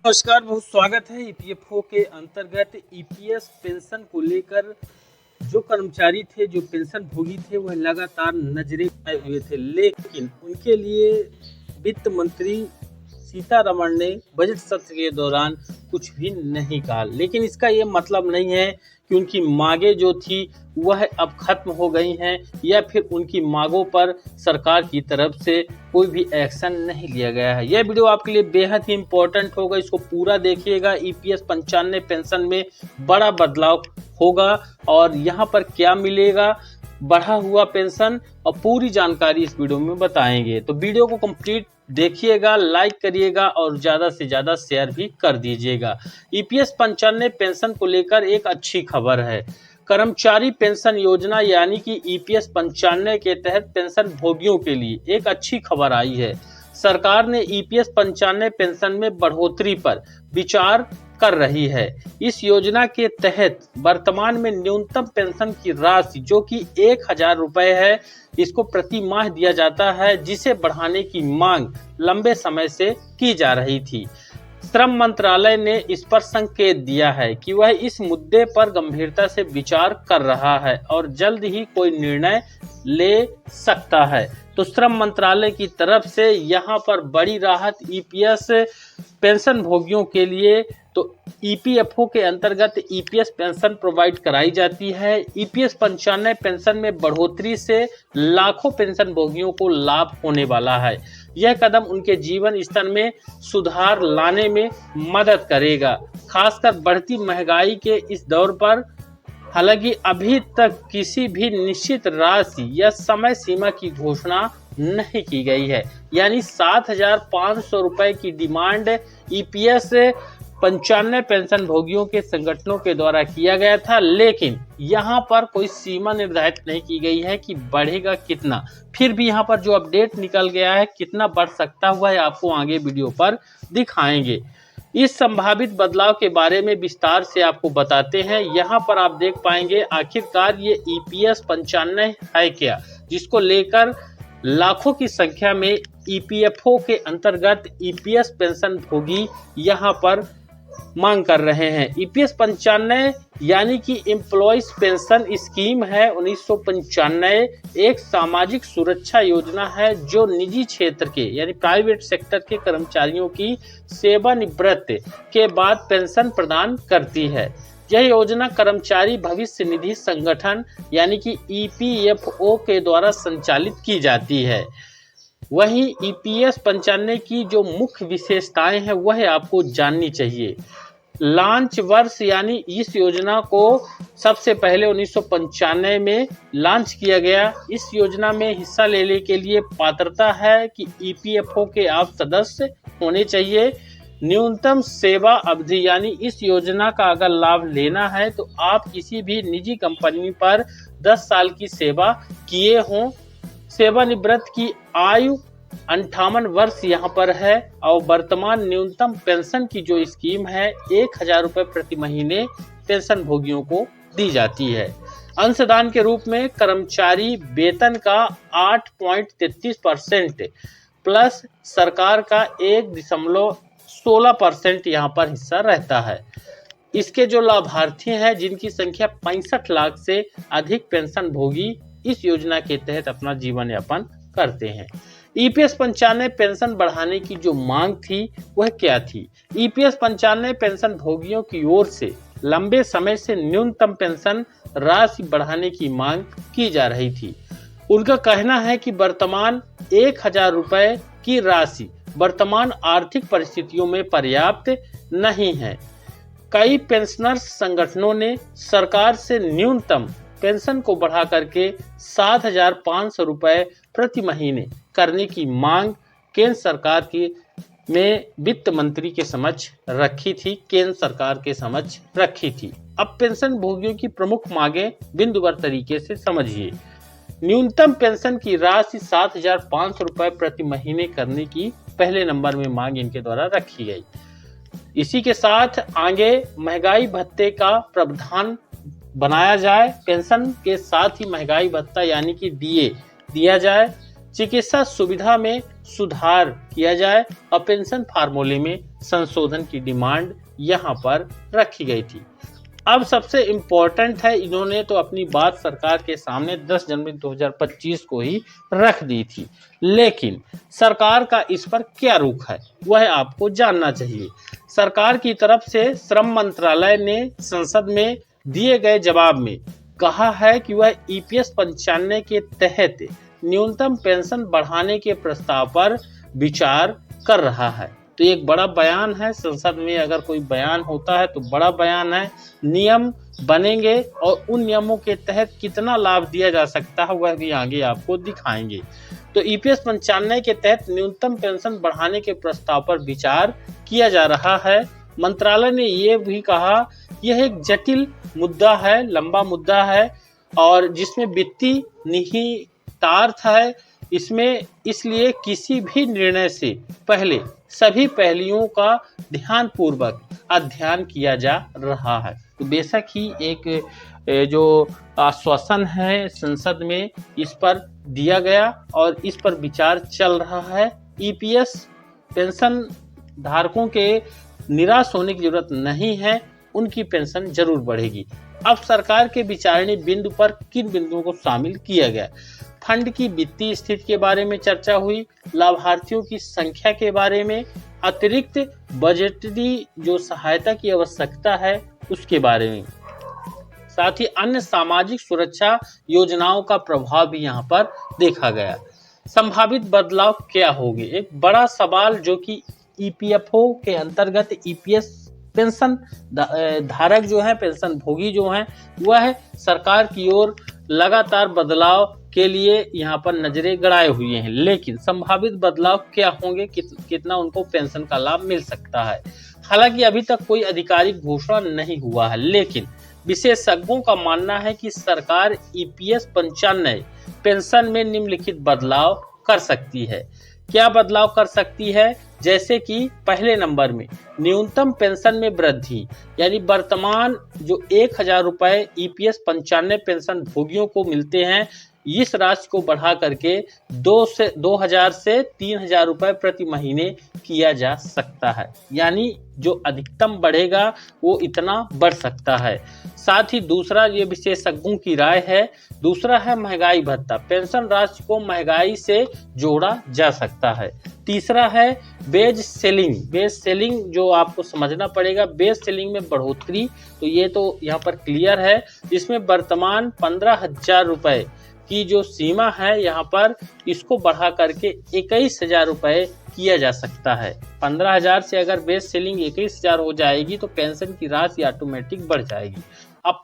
नमस्कार, बहुत स्वागत है। ईपीएफओ के अंतर्गत ईपीएस पेंशन को लेकर जो कर्मचारी थे, जो पेंशन भोगी थे, वह लगातार नजरें बनाए हुए थे, लेकिन उनके लिए वित्त मंत्री सीतारमण ने बजट सत्र के दौरान कुछ भी नहीं कहा। लेकिन इसका ये मतलब नहीं है कि उनकी मांगें जो थी वह अब खत्म हो गई हैं या फिर उनकी मांगों पर सरकार की तरफ से कोई भी एक्शन नहीं लिया गया है। यह वीडियो आपके लिए बेहद ही इम्पोर्टेंट होगा, इसको पूरा देखिएगा। ईपीएस 95 पेंशन में बड़ा बदलाव होगा और यहाँ पर क्या मिलेगा, बढ़ा हुआ पेंशन, और पूरी जानकारी इस वीडियो में बताएंगे। तो वीडियो को कंप्लीट देखिएगा, लाइक करिएगा और ज़्यादा से ज़्यादा शेयर भी कर दीजिएगा। ईपीएस 95 पेंशन को लेकर एक अच्छी खबर है। कर्मचारी पेंशन योजना यानी कि ईपीएस 95 के तहत पेंशन भोगियों के लिए एक अच्छी खबर आई है। सरकार ने ईपीएस 95 पेंशन में बढ़ोतरी पर विचार कर रही है। इस योजना के तहत वर्तमान में न्यूनतम पेंशन की राशि जो कि 1000 रुपए है, इसको प्रति माह दिया जाता है, जिसे बढ़ाने की मांग लंबे समय से की जा रही थी। श्रम मंत्रालय ने इस पर संकेत दिया है कि वह इस मुद्दे पर गंभीरता से विचार कर रहा है और जल्द ही कोई निर्णय ले सकता है। तो श्रम मंत्रालय की तरफ से यहाँ पर बड़ी राहत ईपीएस पेंशन भोगियों के लिए। तो ईपीएफओ के अंतर्गत ईपीएस पेंशन प्रोवाइड कराई जाती है। ईपीएस 95 पेंशन में बढ़ोतरी से लाखों पेंशन भोगियों को लाभ होने वाला है। यह कदम उनके जीवन स्तर में सुधार लाने में मदद करेगा, खासकर बढ़ती महंगाई के इस दौर पर। हालांकि अभी तक किसी भी निश्चित राशि या समय सीमा की घोषणा नहीं की गई है, यानी 7500 रुपए की डिमांड ईपीएस 95 पेंशन भोगियों के संगठनों के द्वारा किया गया था, लेकिन यहाँ पर कोई सीमा निर्धारित नहीं की गई है कि बढ़ेगा कितना। फिर भी यहाँ पर जो अपडेट निकल गया है, कितना बढ़ सकता हुआ है, आपको आगे वीडियो पर दिखाएंगे। इस संभावित बदलाव के बारे में विस्तार से आपको बताते हैं। यहाँ पर आप देख पाएंगे आखिरकार ये ईपीएस 95 है क्या, जिसको लेकर लाखों की संख्या में ईपीएफओ के अंतर्गत ईपीएस पेंशन भोगी यहाँ पर मांग कर रहे हैं। ईपीएस 95 यानी कि एम्प्लॉइज पेंशन स्कीम है 1995, एक सामाजिक सुरक्षा योजना है जो निजी क्षेत्र के यानी प्राइवेट सेक्टर के कर्मचारियों की सेवानिवृत्ति के बाद पेंशन प्रदान करती है। यह योजना कर्मचारी भविष्य निधि संगठन यानी कि ईपीएफओ के द्वारा संचालित की जाती है। वहीं ईपीएस 95 की जो मुख्य विशेषताएं हैं वह आपको जाननी चाहिए। लॉन्च वर्ष यानी इस योजना को सबसे पहले 1995 में लॉन्च किया गया। इस योजना में हिस्सा लेने के लिए पात्रता है कि ईपीएफओ के आप सदस्य होने चाहिए। न्यूनतम सेवा अवधि यानी इस योजना का अगर लाभ लेना है तो आप किसी भी निजी कंपनी पर 10 साल की सेवा किए हों। सेवानिवृत्ति की आयु 58 वर्ष यहाँ पर है और वर्तमान न्यूनतम पेंशन की जो स्कीम है 1000 रुपए प्रति महीने पेंशन भोगियों को दी जाती है। अंशदान के रूप में कर्मचारी वेतन का 8.33% प्लस सरकार का 1.16% यहाँ पर हिस्सा रहता है। इसके जो लाभार्थी हैं जिनकी संख्या 65 लाख से अधिक पेंशन भोगी इस योजना के तहत अपना जीवन यापन करते हैं। ईपीएस 95 पेंशन बढ़ाने की जो मांग थी वह क्या थी? ईपीएस 95 पेंशन भोगियों की ओर से लंबे समय से न्यूनतम पेंशन राशि बढ़ाने की मांग की जा रही थी। उनका कहना है कि वर्तमान 1000 रुपए की राशि वर्तमान आर्थिक परिस्थितियों में पर्याप्त नहीं है। कई पेंशनर्स संगठनों ने सरकार से न्यूनतम पेंशन को बढ़ा करके 7500 रुपए प्रति महीने करने की मांग केंद्र सरकार की में वित्त मंत्री के समक्ष रखी थी, केंद्र सरकार के समक्ष रखी थी। अब पेंशन भोगियों की प्रमुख मांगें बिंदुवार तरीके से समझिए। न्यूनतम पेंशन की राशि 7500 रुपए प्रति महीने करने की पहले नंबर में मांग इनके द्वारा रखी गई। इसी के साथ आगे महंगाई भत्ते का प्रावधान बनाया जाए। पेंशन के साथ ही महंगाई भत्ता यानी कि डीए दिया जाए। चिकित्सा सुविधा में सुधार किया जाए और पेंशन फार्मूले में संशोधन की डिमांड यहाँ पर रखी गई थी। अब सबसे इम्पोर्टेंट है, इन्होंने तो अपनी बात सरकार के सामने 10 जनवरी 2025 को ही रख दी थी, लेकिन सरकार का इस पर क्या रुख है वह आपको जानना चाहिए। सरकार की तरफ से श्रम मंत्रालय ने संसद में दिए गए जवाब में कहा है कि वह EPS 95 के तहत न्यूनतम पेंशन बढ़ाने के प्रस्ताव पर विचार कर रहा है। तो एक बड़ा बयान है, संसद में अगर कोई बयान होता है तो बड़ा बयान है। नियम बनेंगे और उन नियमों के तहत कितना लाभ दिया जा सकता है वह भी आगे आपको दिखाएंगे। तो EPS 95 के तहत न्यूनतम पेंशन बढ़ाने के प्रस्ताव पर विचार किया जा रहा है। मंत्रालय ने ये भी कहा यह एक जटिल मुद्दा है, लंबा मुद्दा है और जिसमें वित्तीय निहितार्थ है। इसमें इसलिए किसी भी निर्णय से पहले सभी पहलुओं का ध्यानपूर्वक अध्ययन किया जा रहा है। तो बेशक ही एक जो आश्वासन है संसद में इस पर दिया गया और इस पर विचार चल रहा है। EPS पेंशन धारकों के निराश होने की जरूरत नहीं है, उनकी पेंशन जरूर बढ़ेगी। अब सरकार के विचारणीय बिंदु पर किन बिंदुओं को शामिल किया गया? फंड की वित्तीय स्थिति के बारे में चर्चा हुई, लाभार्थियों की संख्या के बारे में, अतिरिक्त बजटरी जो सहायता की आवश्यकता है उसके बारे में, साथ ही अन्य सामाजिक सुरक्षा योजनाओं का प्रभाव भी यहाँ पर देखा गया। संभावित बदलाव क्या होंगे? एक बड़ा सवाल जो कि EPFO के अंतर्गत EPS पेंशन धारक जो है, पेंशन भोगी जो हैं, वह सरकार की ओर लगातार बदलाव के लिए यहाँ पर नजरें गड़ाए हुए हैं। लेकिन संभावित बदलाव क्या होंगे, कितना उनको पेंशन का लाभ मिल सकता है? हालांकि अभी तक कोई आधिकारिक घोषणा नहीं हुआ है, लेकिन विशेषज्ञों का मानना है कि सरकार EPS 95 पेंशन में निम्नलिखित बदलाव कर सकती है। क्या बदलाव कर सकती है? जैसे कि पहले नंबर में न्यूनतम पेंशन में वृद्धि, यानी वर्तमान जो 1000 रुपए EPS 95 पेंशन भोगियों को मिलते हैं, इस राशि को बढ़ा करके 2000 से 3000 रुपए प्रति महीने किया जा सकता है। यानी जो अधिकतम बढ़ेगा वो इतना बढ़ सकता है। साथ ही दूसरा, ये विशेषज्ञों की राय है, दूसरा है महंगाई भत्ता, पेंशन राशि को महंगाई से जोड़ा जा सकता है। तीसरा है बेज सेलिंग जो आपको समझना पड़ेगा, बेज सेलिंग में बढ़ोतरी। तो ये तो यहाँ पर क्लियर है, इसमें वर्तमान 15,000 रुपए की जो सीमा है यहाँ पर इसको बढ़ा करके 21,000 रुपए किया जा सकता है। 15,000 से अगर बेस सेलिंग 21,000 हो जाएगी तो पेंशन की राशि ऑटोमेटिक बढ़ जाएगी। अब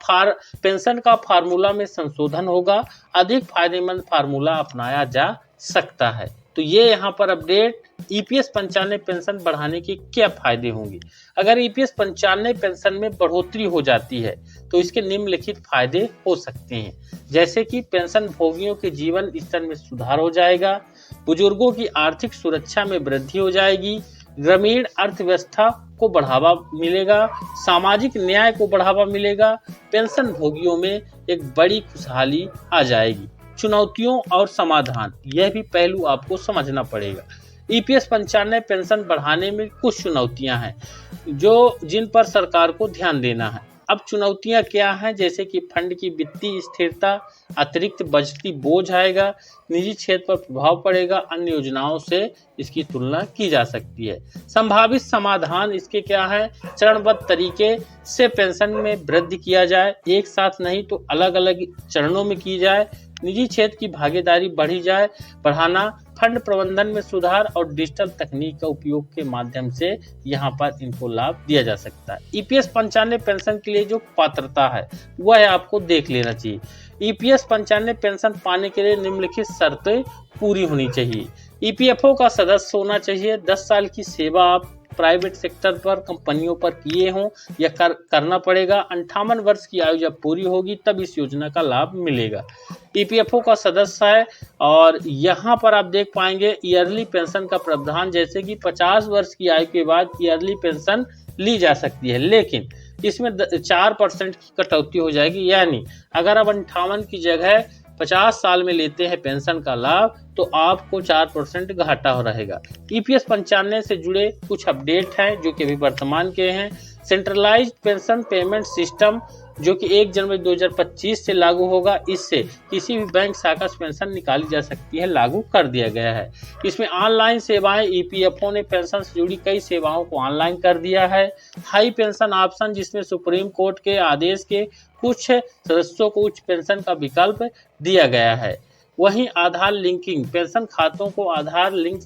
पेंशन का फार्मूला में संशोधन होगा, अधिक फायदेमंद फार्मूला अपनाया जा सकता है। तो ये यहाँ पर अपडेट EPS 95 पेंशन बढ़ाने के क्या फायदे होंगे। अगर EPS 95 पेंशन में बढ़ोतरी हो जाती है तो इसके निम्नलिखित फायदे हो सकते हैं, जैसे कि पेंशन भोगियों के जीवन स्तर में सुधार हो जाएगा, बुजुर्गों की आर्थिक सुरक्षा में वृद्धि हो जाएगी, ग्रामीण अर्थव्यवस्था को बढ़ावा मिलेगा, सामाजिक न्याय को बढ़ावा मिलेगा, पेंशन भोगियों में एक बड़ी खुशहाली आ जाएगी। चुनौतियों और समाधान, यह भी पहलू आपको समझना पड़ेगा। EPS 95 पेंशन बढ़ाने में कुछ चुनौतियां हैं जिन पर सरकार को ध्यान देना है। अब चुनौतियां क्या हैं? जैसे कि फंड की वित्तीय स्थिरता, अतिरिक्त बजटी बोझ आएगा, निजी क्षेत्र पर प्रभाव पड़ेगा, अन्य योजनाओं से इसकी तुलना की जा सकती है। संभावित समाधान इसके क्या है? चरणबद्ध तरीके से पेंशन में वृद्धि किया जाए, एक साथ नहीं तो अलग अलग चरणों में की जाए, निजी क्षेत्र की भागीदारी बढ़ाना, फंड प्रबंधन में सुधार और डिजिटल तकनीक का उपयोग के माध्यम से यहाँ पर इनको लाभ दिया जा सकता है। EPS 95 पेंशन के लिए जो पात्रता है वह आपको देख लेना चाहिए। EPS 95 पेंशन पाने के लिए निम्नलिखित शर्तें पूरी होनी चाहिए। EPFO का सदस्य होना चाहिए, 10 साल की सेवा आप प्राइवेट सेक्टर पर कंपनियों पर किए हों या करना पड़ेगा, 58 वर्ष की आयु जब पूरी होगी तब इस योजना का लाभ मिलेगा। EPFO का सदस्य है और यहाँ पर आप देख पाएंगे ईयरली पेंशन का प्रावधान, जैसे कि 50 वर्ष की आयु के बाद ईयरली पेंशन ली जा सकती है, लेकिन इसमें 4% की कटौती हो जाएगी। यानी अगर आप 58 की जगह 50 साल में लेते हैं पेंशन का लाभ तो आपको 4% घाटा हो रहेगा। ईपीएस 95 से जुड़े कुछ अपडेट हैं जो कि अभी वर्तमान के हैं। सेंट्रलाइज्ड पेंशन पेमेंट सिस्टम जो कि 1 जनवरी 2025 से लागू होगा, इससे किसी भी बैंक शाखा से पेंशन निकाली जा सकती है, लागू कर दिया गया है। इसमें ऑनलाइन सेवाएं, ईपीएफओ ने पेंशन से जुड़ी कई सेवाओं को ऑनलाइन कर दिया है। हाई पेंशन ऑप्शन, जिसमें सुप्रीम कोर्ट के आदेश के कुछ सदस्यों को उच्च पेंशन का विकल्प दिया गया है। वहीं आधार लिंकिंग, पेंशन खातों को आधार लिंक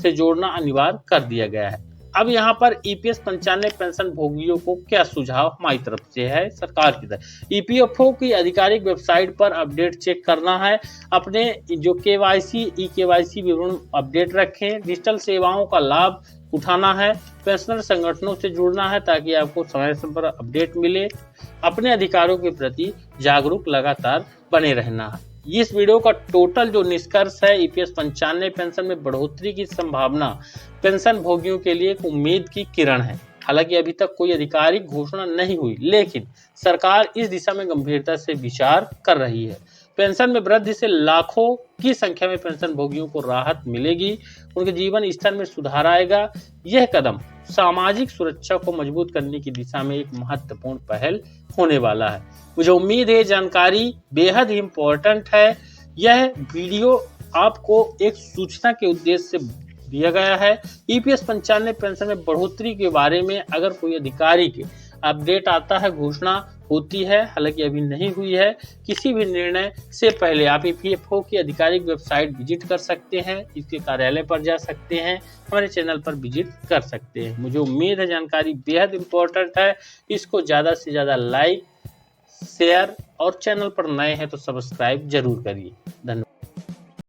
से जोड़ना अनिवार्य कर दिया गया है। अब यहाँ पर ईपीएस 95 पेंशन भोगियों को क्या सुझाव हमारी तरफ से है सरकार की तरफ। ईपीएफओ की आधिकारिक वेबसाइट पर अपडेट चेक करना है। अपने जो केवाईसी, ई केवाईसी विवरण अपडेट रखें। डिजिटल सेवाओं का लाभ उठाना है। पेंशनर संगठनों से जुड़ना है ताकि आपको समय समय पर अपडेट मिले। अपने अधिकारों के प्रति जागरूक लगातार बने रहना है। इस वीडियो का टोटल जो निष्कर्ष है, ईपीएस 95 पेंशन में बढ़ोतरी की संभावना पेंशन भोगियों के लिए एक उम्मीद की किरण है। हालांकि अभी तक कोई आधिकारिक घोषणा नहीं हुई, लेकिन सरकार इस दिशा में गंभीरता से विचार कर रही है। पेंशन में वृद्धि से लाखों की संख्या में पेंशन भोगियों को राहत मिलेगी, उनके जीवन स्तर में सुधार आएगा। यह कदम सामाजिक सुरक्षा को मजबूत करने की दिशा में एक महत्वपूर्ण पहल होने वाला है। मुझे उम्मीद है जानकारी बेहद ही इम्पोर्टेंट है। यह वीडियो आपको एक सूचना के उद्देश्य से दिया गया है। ईपीएस 95 पेंशन में बढ़ोतरी के बारे में अगर कोई अधिकारी के अपडेट आता है, घोषणा होती है, हालांकि अभी नहीं हुई है, किसी भी निर्णय से पहले आप ईपीएफओ की आधिकारिक वेबसाइट विजिट कर सकते हैं, इसके कार्यालय पर जा सकते हैं, हमारे चैनल पर विजिट कर सकते हैं। मुझे उम्मीद है जानकारी बेहद इम्पोर्टेंट है। इसको ज़्यादा से ज़्यादा लाइक, शेयर और चैनल पर नए हैं तो सब्सक्राइब जरूर करिए।